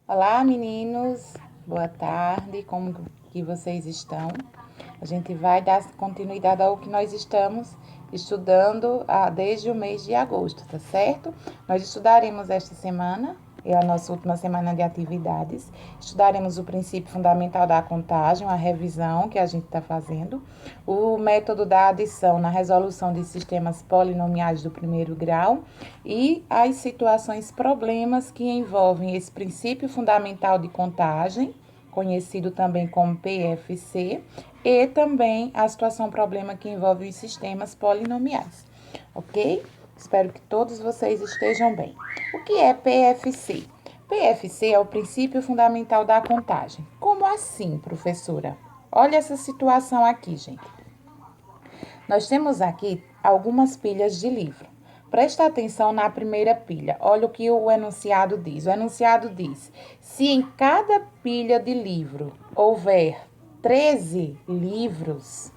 Olá, meninos. Boa tarde. Como que vocês estão? A gente vai dar continuidade ao que nós estamos estudando desde o mês de agosto, tá certo? Nós estudaremos esta semana, é a nossa última semana de atividades. Estudaremos o princípio fundamental da contagem, a revisão que a gente está fazendo, o método da adição na resolução de sistemas polinomiais do primeiro grau e as situações, problemas que envolvem esse princípio fundamental de contagem, conhecido também como PFC, e também a situação problema que envolve os sistemas polinomiais, ok? Espero que todos vocês estejam bem. O que é PFC? PFC é o princípio fundamental da contagem. Como assim, professora? Olha essa situação aqui, gente. Nós temos aqui algumas pilhas de livro. Presta atenção na primeira pilha. Olha o que o enunciado diz. O enunciado diz: se em cada pilha de livro houver 13 livros,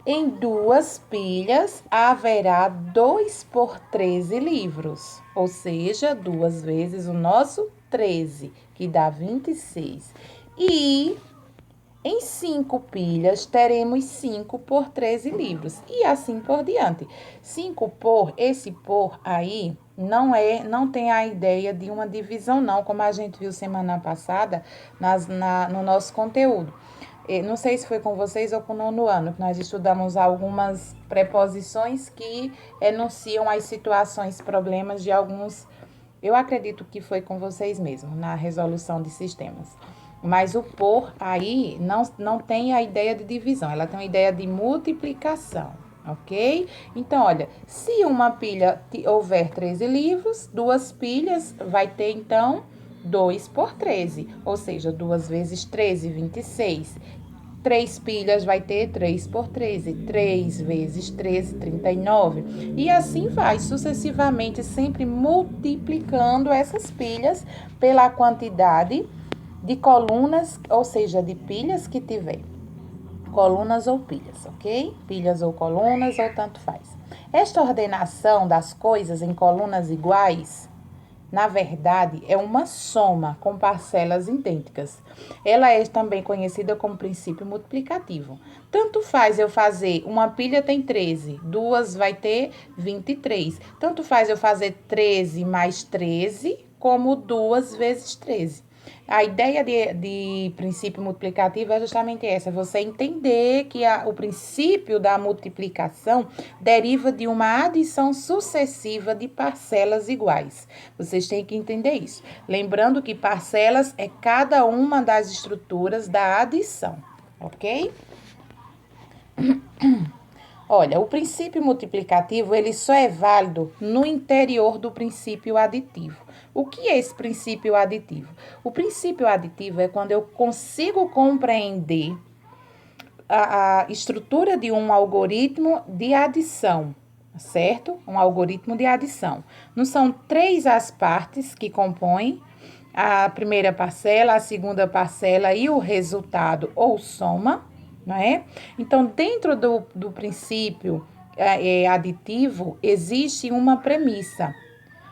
em duas pilhas haverá 2 por 13 livros, ou seja, 2 vezes o nosso 13, que dá 26. E em 5 pilhas teremos 5 por 13 livros, e assim por diante. 5 por, esse por aí não tem a ideia de uma divisão não, como a gente viu semana passada no nosso conteúdo. Não sei se foi com vocês ou com o nono ano, que nós estudamos algumas preposições que enunciam as situações, problemas de alguns. Eu acredito que foi com vocês mesmo, na resolução de sistemas. Mas o por aí não tem a ideia de divisão, ela tem a ideia de multiplicação, ok? Então, olha, se uma pilha houver 13 livros, duas pilhas vai ter, então, 2 por 13, ou seja, 2 vezes 13, 26. 3 pilhas vai ter 3 por 13, 3 vezes 13, 39. E assim vai sucessivamente, sempre multiplicando essas pilhas pela quantidade de colunas, ou seja, de pilhas que tiver. Colunas ou pilhas, ok? Pilhas ou colunas, ou tanto faz. Esta ordenação das coisas em colunas iguais, na verdade, é uma soma com parcelas idênticas. Ela é também conhecida como princípio multiplicativo. Tanto faz eu fazer, uma pilha tem 13, duas vai ter 23. Tanto faz eu fazer 13 mais 13, como 2 vezes 13. A ideia de princípio multiplicativo é justamente essa, você entender que o princípio da multiplicação deriva de uma adição sucessiva de parcelas iguais. Vocês têm que entender isso. Lembrando que parcelas é cada uma das estruturas da adição, ok? Olha, o princípio multiplicativo, ele só é válido no interior do princípio aditivo. O que é esse princípio aditivo? O princípio aditivo é quando eu consigo compreender a estrutura de um algoritmo de adição, certo? Um algoritmo de adição. Não são 3 as partes que compõem a primeira parcela, a segunda parcela e o resultado ou soma, não é? Então, dentro do princípio aditivo, existe uma premissa.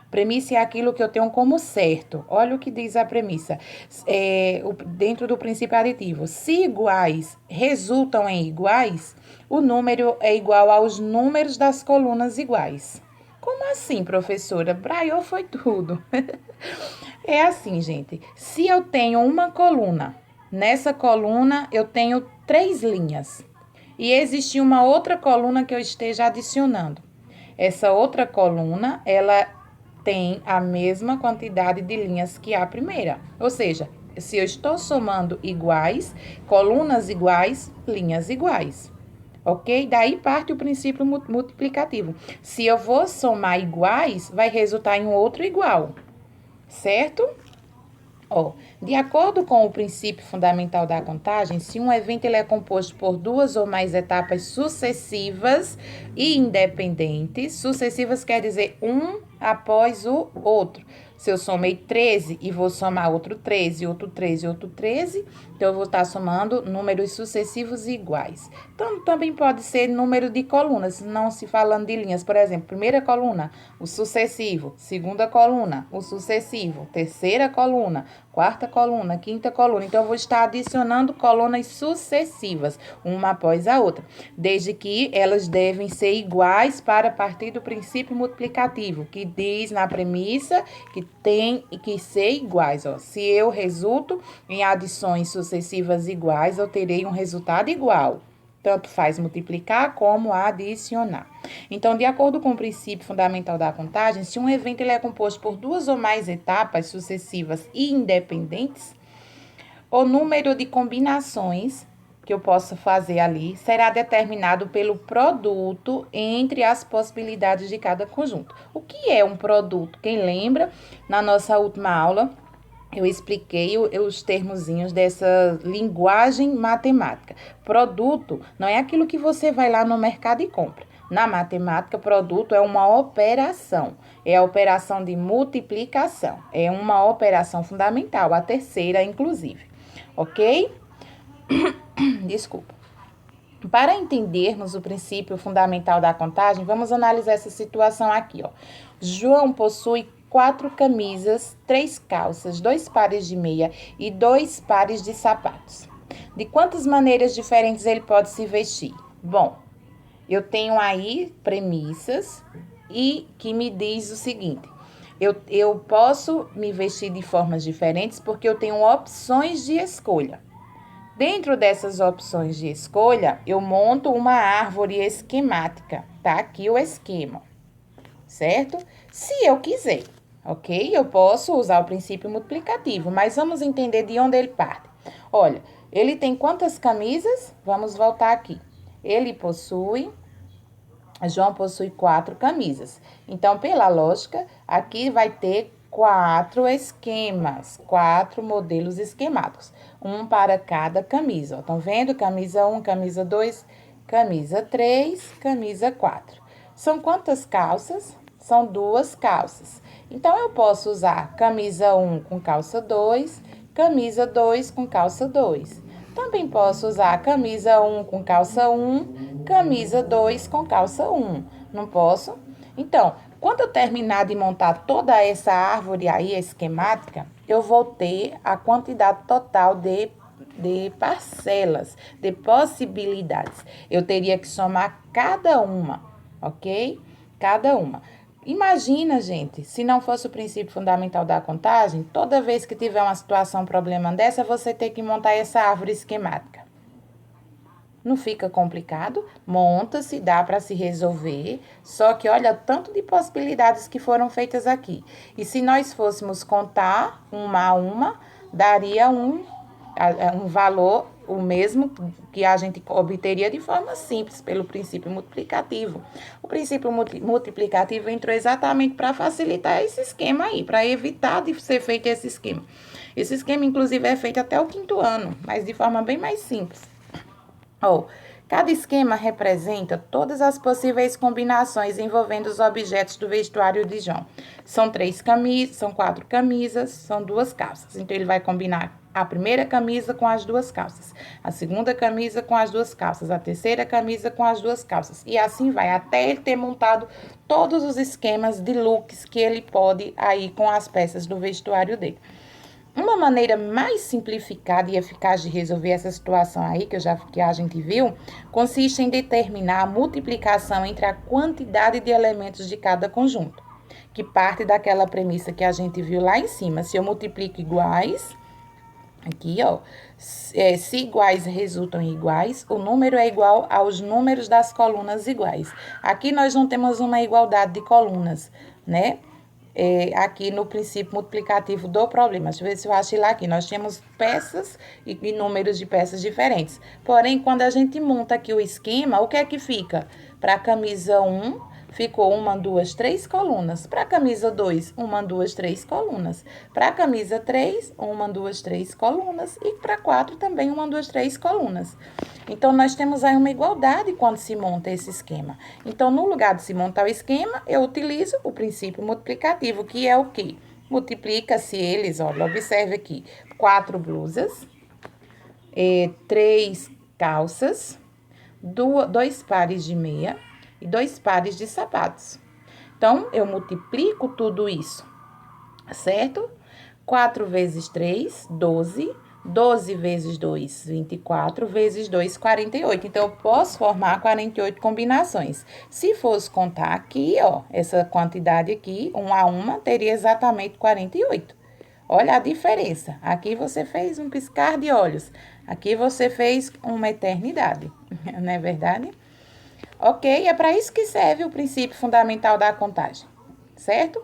Premissa é aquilo que eu tenho como certo. Olha o que diz a premissa. Dentro do princípio aditivo, se iguais resultam em iguais, o número é igual aos números das colunas iguais. Como assim, professora? Braiou foi tudo. É assim, gente. Se eu tenho uma coluna, nessa coluna eu tenho 3 linhas. E existe uma outra coluna que eu esteja adicionando. Essa outra coluna, ela tem a mesma quantidade de linhas que a primeira. Ou seja, se eu estou somando iguais, colunas iguais, linhas iguais. Ok? Daí parte o princípio multiplicativo. Se eu vou somar iguais, vai resultar em um outro igual. Certo? De acordo com o princípio fundamental da contagem, se um evento ele é composto por 2 ou mais etapas sucessivas e independentes, sucessivas quer dizer um após o outro. Se eu somei 13 e vou somar outro 13, outro 13, outro 13, então eu vou estar somando números sucessivos iguais. Então, também pode ser número de colunas, não se falando de linhas. Por exemplo, primeira coluna, o sucessivo. Segunda coluna, o sucessivo. Terceira coluna, quarta coluna, quinta coluna. Então, eu vou estar adicionando colunas sucessivas, uma após a outra, desde que elas devem ser iguais para partir do princípio multiplicativo, que diz na premissa que tem que ser iguais. Ó. Se eu resulto em adições sucessivas iguais, eu terei um resultado igual. Tanto faz multiplicar como adicionar. Então, de acordo com o princípio fundamental da contagem, se um evento ele é composto por duas ou mais etapas sucessivas e independentes, o número de combinações que eu posso fazer ali será determinado pelo produto entre as possibilidades de cada conjunto. O que é um produto? Quem lembra, na nossa última aula, eu expliquei os termozinhos dessa linguagem matemática. Produto não é aquilo que você vai lá no mercado e compra. Na matemática, produto é uma operação. É a operação de multiplicação. É uma operação fundamental, a terceira, inclusive. Ok? Desculpa. Para entendermos o princípio fundamental da contagem, vamos analisar essa situação aqui, ó. João possui 4 camisas, 3 calças, 2 pares de meia e 2 pares de sapatos. De quantas maneiras diferentes ele pode se vestir? Bom, eu tenho aí premissas e que me diz o seguinte: eu posso me vestir de formas diferentes porque eu tenho opções de escolha. Dentro dessas opções de escolha, eu monto uma árvore esquemática. Tá aqui o esquema, certo? Se eu quiser, ok? Eu posso usar o princípio multiplicativo, mas vamos entender de onde ele parte. Olha, ele tem quantas camisas? Vamos voltar aqui. João possui 4 camisas. Então, pela lógica, aqui vai ter 4 esquemas, 4 modelos esquemáticos, um para cada camisa. Estão vendo? Camisa 1, camisa 2, camisa 3, camisa 4. São quantas calças? São 2 calças. Então, eu posso usar camisa 1 com calça 2, camisa 2 com calça 2. Também posso usar camisa 1 com calça 1, camisa 2 com calça 1. Não posso? Então, quando eu terminar de montar toda essa árvore aí esquemática, eu vou ter a quantidade total de parcelas, de possibilidades. Eu teria que somar cada uma, ok? Cada uma. Imagina, gente, se não fosse o princípio fundamental da contagem, toda vez que tiver uma situação, um problema dessa, você tem que montar essa árvore esquemática. Não fica complicado, monta-se, dá para se resolver, só que olha tanto de possibilidades que foram feitas aqui. E se nós fôssemos contar uma a uma, daria um valor, o mesmo que a gente obteria de forma simples, pelo princípio multiplicativo. O princípio multiplicativo entrou exatamente para facilitar esse esquema aí, para evitar de ser feito esse esquema. Esse esquema, inclusive, é feito até o 5º ano, mas de forma bem mais simples. Cada esquema representa todas as possíveis combinações envolvendo os objetos do vestuário de João. São 4 camisas, são 2 calças. Então, ele vai combinar a primeira camisa com as 2 calças, a segunda camisa com as 2 calças, a terceira camisa com as 2 calças. E assim vai, até ele ter montado todos os esquemas de looks que ele pode aí com as peças do vestuário dele. Uma maneira mais simplificada e eficaz de resolver essa situação aí, que a gente viu, consiste em determinar a multiplicação entre a quantidade de elementos de cada conjunto, que parte daquela premissa que a gente viu lá em cima. Se eu multiplico iguais, aqui, ó, se iguais resultam em iguais, o número é igual aos números das colunas iguais. Aqui nós não temos uma igualdade de colunas, né? Aqui no princípio multiplicativo do problema. Deixa eu ver se eu acho lá aqui. Nós temos peças e números de peças diferentes. Porém, quando a gente monta aqui o esquema, o que é que fica? Para a camisa 1, ficou 1, 2, 3 colunas. Para a camisa 2, 1, 2, 3 colunas. Para a camisa 3, 1, 2, 3 colunas. E para 4 também 1, 2, 3 colunas. Então, nós temos aí uma igualdade quando se monta esse esquema. Então, no lugar de se montar o esquema, eu utilizo o princípio multiplicativo, que é o quê? Multiplica-se eles, olha, observe aqui, 4 blusas, 3 calças, 2 pares de meia e 2 pares de sapatos. Então, eu multiplico tudo isso, certo? 4 vezes 3, 12. 12 vezes 2, 24, vezes 2, 48. Então, eu posso formar 48 combinações. Se fosse contar aqui, ó, essa quantidade aqui, 1 a 1, teria exatamente 48. Olha a diferença. Aqui você fez um piscar de olhos. Aqui você fez uma eternidade. Não é verdade? Ok, é para isso que serve o princípio fundamental da contagem, certo?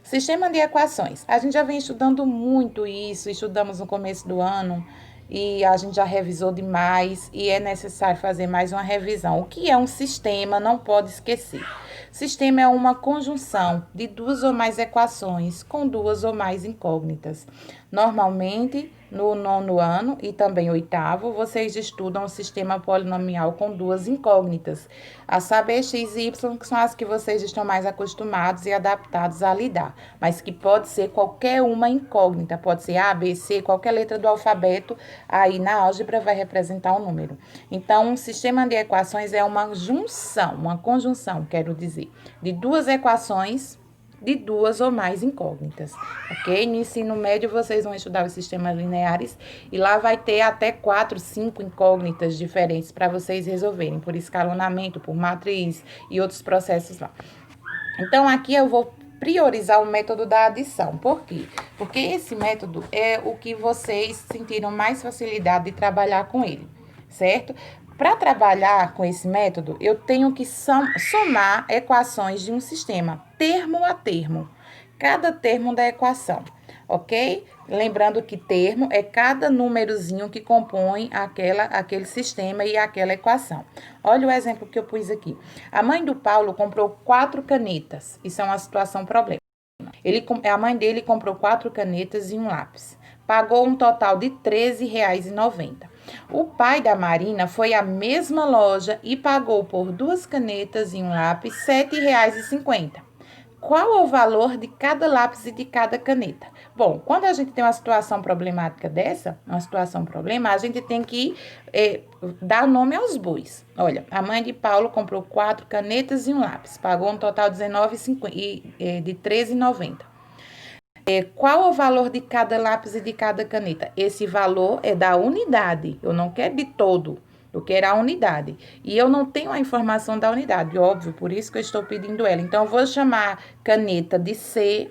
Sistema de equações. A gente já vem estudando muito isso, estudamos no começo do ano e a gente já revisou demais e é necessário fazer mais uma revisão. O que é um sistema? Não pode esquecer. Sistema é uma conjunção de 2 ou mais equações com 2 ou mais incógnitas. Normalmente, no 9º ano e também 8º, vocês estudam o sistema polinomial com 2 incógnitas, a saber x e y, que são as que vocês estão mais acostumados e adaptados a lidar, mas que pode ser qualquer uma incógnita, pode ser A, B, C, qualquer letra do alfabeto, aí na álgebra vai representar um número. Então, um sistema de equações é uma junção, uma conjunção, quero dizer, de 2 equações de 2 ou mais incógnitas, ok? No ensino médio, vocês vão estudar os sistemas lineares e lá vai ter até 4, 5 incógnitas diferentes para vocês resolverem, por escalonamento, por matriz e outros processos lá. Então, aqui eu vou priorizar o método da adição. Por quê? Porque esse método é o que vocês sentiram mais facilidade de trabalhar com ele, certo? Para trabalhar com esse método, eu tenho que somar equações de um sistema, termo a termo, cada termo da equação, ok? Lembrando que termo é cada númerozinho que compõe aquele sistema e aquela equação. Olha o exemplo que eu pus aqui. A mãe do Paulo comprou 4 canetas. Isso é uma situação problema. A mãe dele comprou 4 canetas e um lápis. Pagou um total de R$ 13,90. O pai da Marina foi à mesma loja e pagou por 2 canetas e um lápis R$ 7,50. Qual é o valor de cada lápis e de cada caneta? Bom, quando a gente tem uma situação problemática dessa, a gente tem que dar nome aos bois. Olha, a mãe de Paulo comprou 4 canetas e um lápis, pagou um total de R$ 13,90. Qual é o valor de cada lápis e de cada caneta? Esse valor é da unidade, eu não quero de todo. Eu quero a unidade. E eu não tenho a informação da unidade, óbvio, por isso que eu estou pedindo ela. Então, eu vou chamar caneta de C,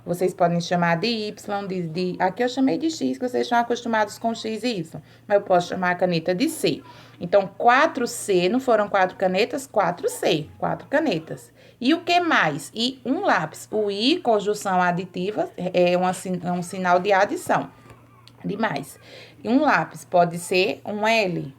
vocês podem chamar de Y, aqui eu chamei de X, que vocês estão acostumados com X e Y. Mas eu posso chamar a caneta de C. Então, 4C, não foram 4 canetas? 4C, 4 canetas. E o que mais? E um lápis. O I, conjunção aditiva, é um sinal de adição. Demais. E um lápis pode ser um L.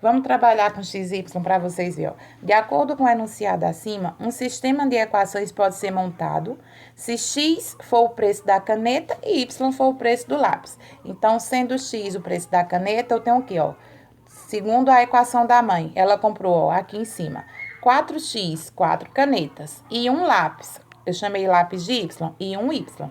Vamos trabalhar com XY para vocês verem. De acordo com o enunciado acima, um sistema de equações pode ser montado se X for o preço da caneta e Y for o preço do lápis. Então, sendo X o preço da caneta, eu tenho o quê? Ó? Segundo a equação da mãe, ela comprou, ó, aqui em cima, 4x, 4 canetas e um lápis. Eu chamei lápis de Y e um Y.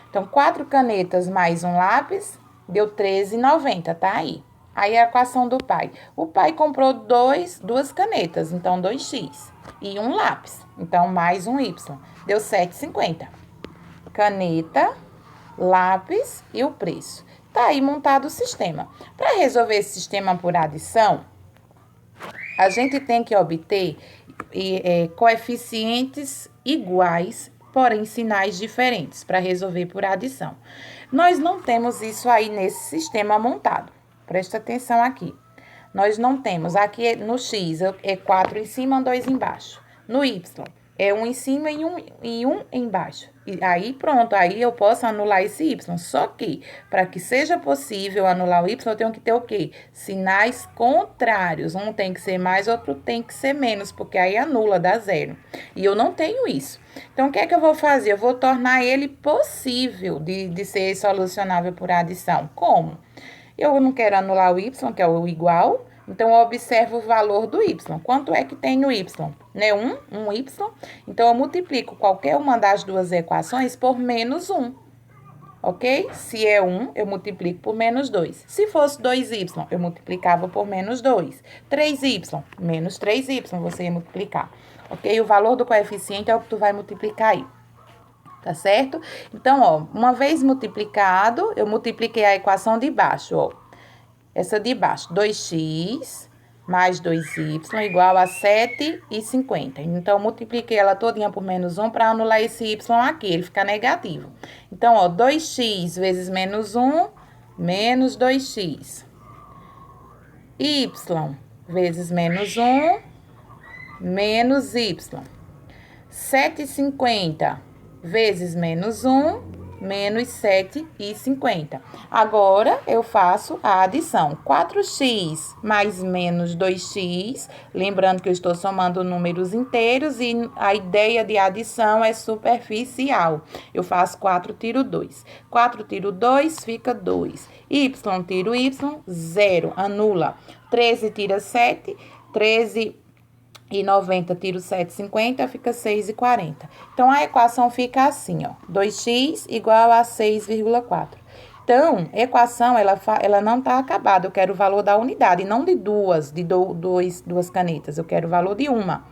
Então, 4 canetas mais um lápis deu R$13,90, tá aí. Aí a equação do pai. O pai comprou 2 canetas, então 2x. E um lápis, então mais um Y. Deu R$7,50. Caneta, lápis e o preço. Tá aí montado o sistema. Para resolver esse sistema por adição, a gente tem que obter coeficientes iguais, porém sinais diferentes, para resolver por adição. Nós não temos isso aí nesse sistema montado. Presta atenção aqui. Nós não temos, aqui no X é 4 em cima, 2 embaixo. No Y, É um em cima e um embaixo. E aí, pronto, aí eu posso anular esse y. Só que, para que seja possível anular o y, eu tenho que ter o quê? Sinais contrários. Um tem que ser mais, outro tem que ser menos, porque aí anula, dá zero. E eu não tenho isso. Então, o que é que eu vou fazer? Eu vou tornar ele possível de ser solucionável por adição. Como? Eu não quero anular o y, que é o igual. Então, eu observo o valor do y. Quanto é que tem no y? Né? Um y. Então, eu multiplico qualquer uma das duas equações por menos 1. Ok? Se é 1, eu multiplico por menos 2. Se fosse 2y, eu multiplicava por menos 2. 3y, menos 3y, você ia multiplicar. Ok? O valor do coeficiente é o que tu vai multiplicar aí. Tá certo? Então, ó, uma vez multiplicado, eu multipliquei a equação de baixo, ó. Essa de baixo, 2x mais 2y igual a 7,50. Então, eu multipliquei ela todinha por menos 1 para anular esse y aqui, ele fica negativo. Então, ó, 2x vezes menos 1, menos 2x. Y vezes menos 1, menos y. 7,50 vezes menos 1, menos 7,50. Agora, eu faço a adição. 4x mais menos 2x, lembrando que eu estou somando números inteiros e a ideia de adição é superficial. Eu faço 4 tiro 2. 4 tiro 2 fica 2. Y tiro y, 0, anula. 13 tira 7, 13,90 tiro 7,50, fica 6,40. Então, a equação fica assim, ó. 2x igual a 6,4. Então, a equação, ela não está acabada. Eu quero o valor da unidade, não de duas canetas. Eu quero o valor de uma,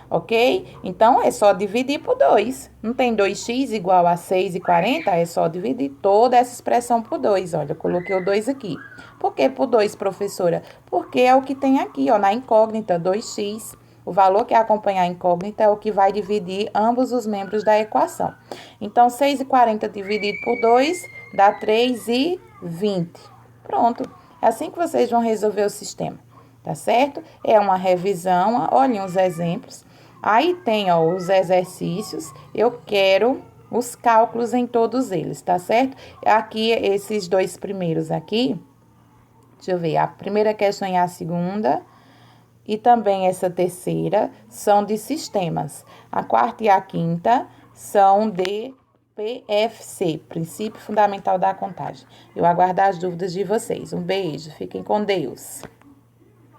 ok? Então, é só dividir por 2. Não tem 2x igual a 6,40? É só dividir toda essa expressão por 2. Olha, eu coloquei o 2 aqui. Por que por 2, professora? Porque é o que tem aqui, ó, na incógnita, 2x. O valor que acompanha a incógnita é o que vai dividir ambos os membros da equação. Então, 6,40 dividido por 2 dá 3,20. Pronto. É assim que vocês vão resolver o sistema, tá certo? É uma revisão, olhem os exemplos. Aí tem, ó, os exercícios. Eu quero os cálculos em todos eles, tá certo? Aqui, esses dois primeiros aqui, deixa eu ver, a primeira questão e a segunda, e também essa terceira, são de sistemas. A quarta e a quinta são de PFC, Princípio Fundamental da Contagem. Eu aguardo as dúvidas de vocês. Um beijo, fiquem com Deus.